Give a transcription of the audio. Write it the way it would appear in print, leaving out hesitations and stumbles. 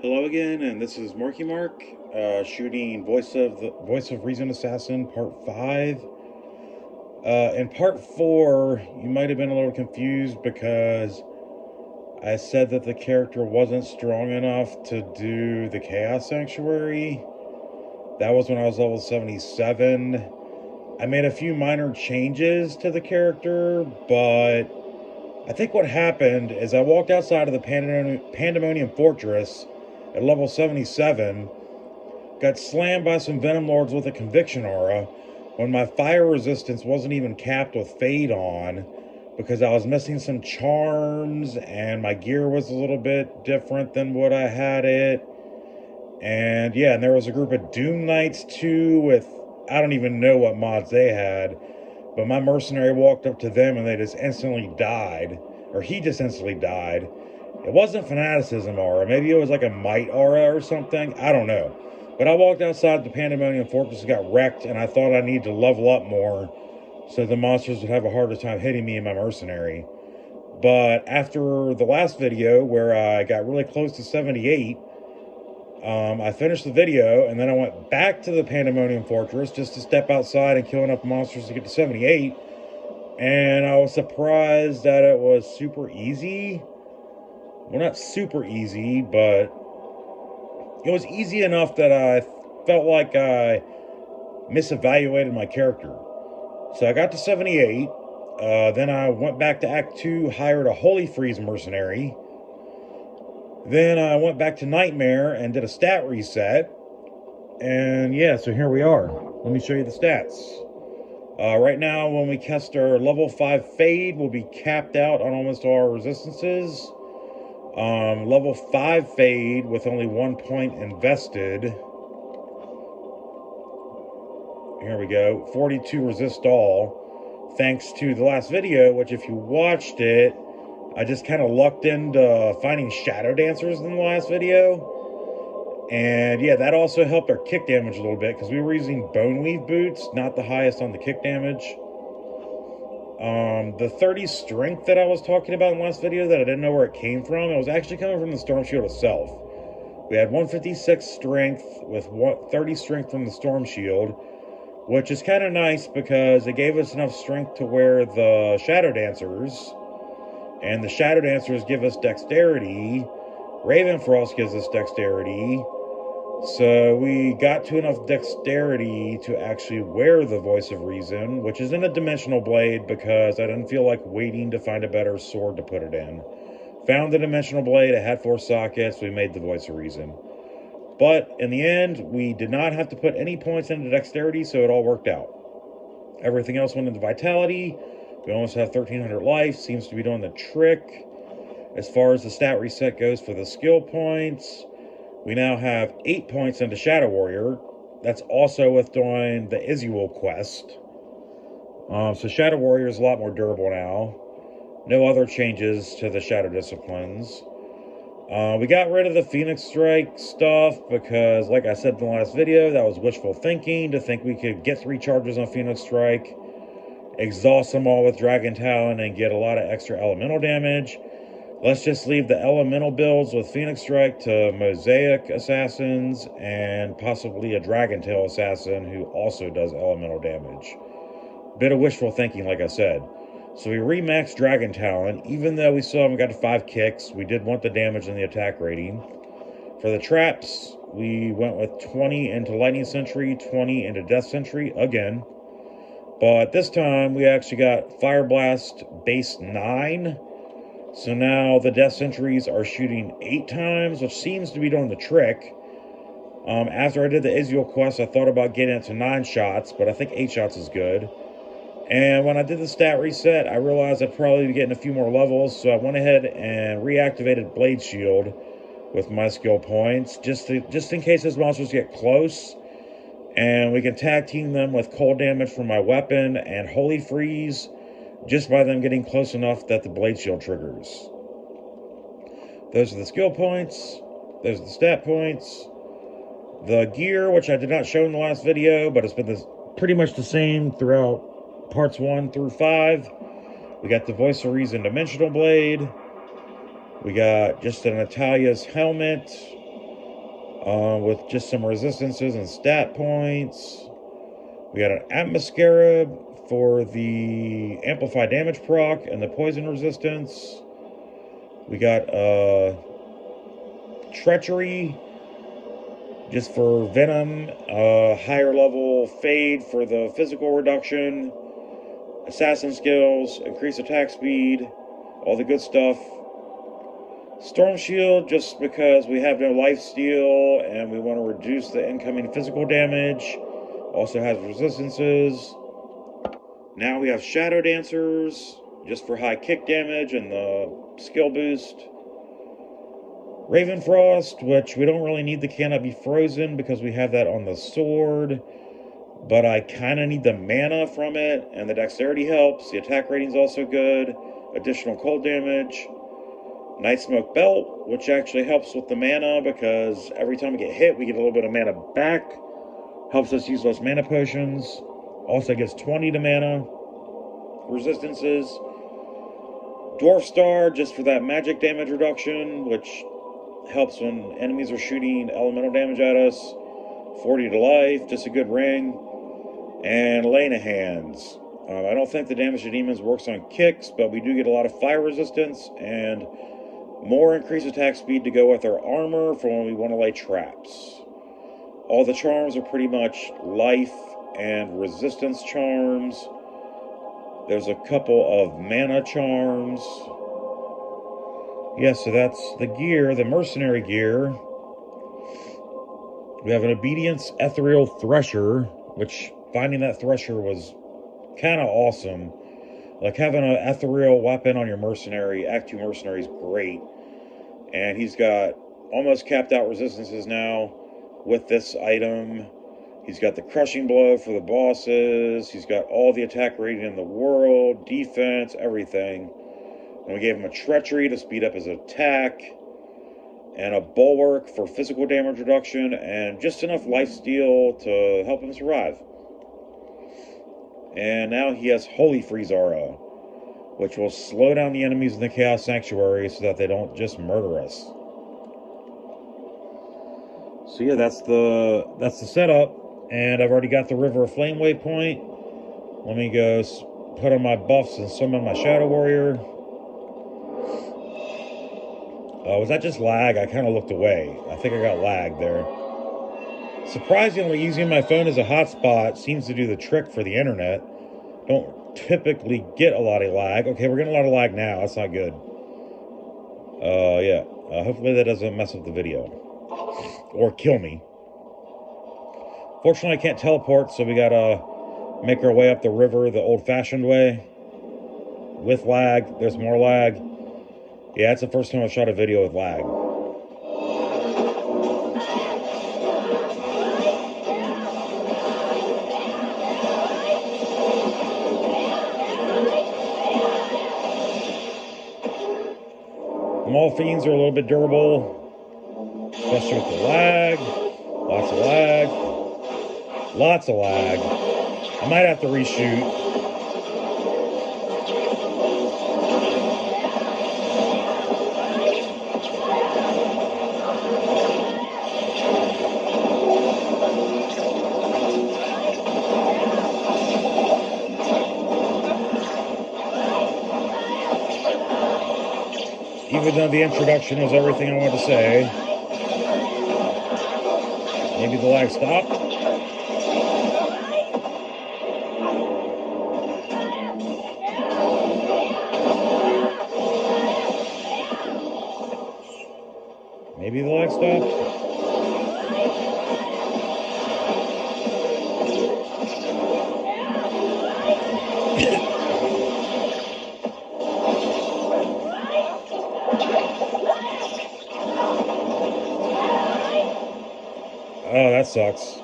Hello again, and this is Marky Mark, shooting Voice of Reason Assassin Part 5. In Part 4, you might have been a little confused because I said that the character wasn't strong enough to do the Chaos Sanctuary. That was when I was level 77. I made a few minor changes to the character, but I think what happened is I walked outside of the Pandemonium Fortress at level 77, got slammed by some Venom Lords with a Conviction Aura when my fire resistance wasn't even capped with Fade on because I was missing some charms and my gear was a little bit different than what I had it. And yeah, and there was a group of Doom Knights too with, I don't even know what mods they had, but my mercenary walked up to them and they just instantly died. Or he just instantly died. It wasn't fanaticism aura. Maybe it was like a might aura or something. I don't know. But I walked outside the Pandemonium Fortress and got wrecked, and I thought I needed to level up more so the monsters would have a harder time hitting me and my mercenary. But after the last video, where I got really close to 78, I finished the video, and then I went back to the Pandemonium Fortress just to step outside and kill enough monsters to get to 78. And I was surprised that it was super easy. Well, not super easy, but it was easy enough that I felt like I misevaluated my character. So I got to 78. Then I went back to Act 2, hired a Holy Freeze mercenary. Then I went back to Nightmare and did a stat reset. And yeah, so here we are. Let me show you the stats. Right now, when we cast our level 5 Fade, we'll be capped out on almost all our resistances. Level 5 Fade with only 1 point invested. Here we go. 42 resist all. Thanks to the last video, which if you watched it, I just kind of lucked into finding Shadow Dancers in the last video. And yeah, that also helped our kick damage a little bit because we were using Bone Weave boots, not the highest on the kick damage. The 30 strength that I was talking about in the last video that I didn't know where it came from, it was actually coming from the Storm Shield itself. We had 156 strength with 30 strength from the Storm Shield, which is kind of nice because it gave us enough strength to wear the Shadow Dancers, and the Shadow Dancers give us dexterity. Ravenfrost gives us dexterity. So we got to enough dexterity to actually wear the Voice of Reason, which is in a Dimensional Blade because I didn't feel like waiting to find a better sword to put it in. Found the Dimensional Blade, it had 4 sockets, we made the Voice of Reason. But in the end, we did not have to put any points into dexterity, so it all worked out. Everything else went into vitality. We almost have 1300 life, seems to be doing the trick. As far as the stat reset goes for the skill points, we now have 8 points into Shadow Warrior. That's also with doing the Isuel quest. So Shadow Warrior is a lot more durable now. No other changes to the Shadow Disciplines. We got rid of the Phoenix Strike stuff because, like I said in the last video, that was wishful thinking to think we could get 3 charges on Phoenix Strike, exhaust them all with Dragon Talon, and get a lot of extra elemental damage. Let's just leave the elemental builds with Phoenix Strike to Mosaic Assassins and possibly a Dragon Tail Assassin who also does elemental damage. Bit of wishful thinking, like I said. So we remaxed Dragon Talon. Even though we still haven't got to 5 kicks, we did want the damage and the attack rating. For the traps, we went with 20 into Lightning Sentry, 20 into Death Sentry again. But this time, we actually got Fire Blast base 9. So now the Death Sentries are shooting 8 times, which seems to be doing the trick. After I did the Isuel quest, I thought about getting it to 9 shots, but I think 8 shots is good. And when I did the stat reset, I realized I'd probably be getting a few more levels, so I went ahead and reactivated Blade Shield with my skill points, just in case those monsters get close. And we can tag team them with cold damage from my weapon and Holy Freeze, just by them getting close enough that the Blade Shield triggers. Those are the skill points. Those are the stat points. The gear, which I did not show in the last video, but it's been pretty much the same throughout parts 1 through 5. We got the Voice of Reason Dimensional Blade. We got just an Natalia's helmet. with just some resistances and stat points. We got an Atmoscarab for the amplified damage proc and the poison resistance. We got Treachery just for venom, higher level fade for the physical reduction, assassin skills, increased attack speed, all the good stuff. Storm Shield just because we have no life steal and we want to reduce the incoming physical damage. Also has resistances. Now we have Shadow Dancers just for high kick damage and the skill boost. Ravenfrost, which we don't really need the cannot be frozen because we have that on the sword, but I kind of need the mana from it, and the dexterity helps. The attack rating's also good. Additional cold damage. Night Smoke Belt, which actually helps with the mana because every time we get hit, we get a little bit of mana back. Helps us use less mana potions. Also gives 20 to mana. Resistances. Dwarf Star, just for that magic damage reduction, which helps when enemies are shooting elemental damage at us. 40 to life, just a good ring. And Lena Hands. I don't think the damage to demons works on kicks, but we do get a lot of fire resistance and more increased attack speed to go with our armor for when we want to lay traps. All the charms are pretty much life and resistance charms. There's a couple of mana charms. Yeah, so that's the gear, the mercenary gear. We have an Obedience Ethereal Thresher, which finding that Thresher was kind of awesome. Like having an ethereal weapon on your mercenary, Act 2 mercenary is great. And he's got almost capped out resistances now with this item. He's got the Crushing Blow for the bosses. He's got all the attack rating in the world, defense, everything. And we gave him a Treachery to speed up his attack, and a Bulwark for physical damage reduction, and just enough lifesteal to help him survive. And now he has Holy Freeze Aura, which will slow down the enemies in the Chaos Sanctuary so that they don't just murder us. So yeah, that's the setup. And I've already got the River of Flame waypoint. Let me go put on my buffs and summon my Shadow Warrior. Was that just lag? I kind of looked away. I think I got lagged there. Surprisingly, using my phone as a hotspot seems to do the trick for the internet. Don't typically get a lot of lag. Okay, we're getting a lot of lag now. That's not good. Yeah. Hopefully that doesn't mess up the video. Or kill me. Fortunately, I can't teleport, so we gotta make our way up the river the old-fashioned way. With lag. There's more lag. Yeah, it's the first time I've shot a video with lag. Maul Fiends are a little bit durable, especially with the lag. Lots of lag. Lots of lag. I might have to reshoot. Even though the introduction was everything I wanted to say. Maybe the lag stopped. Maybe the lag stopped. Oh, that sucks.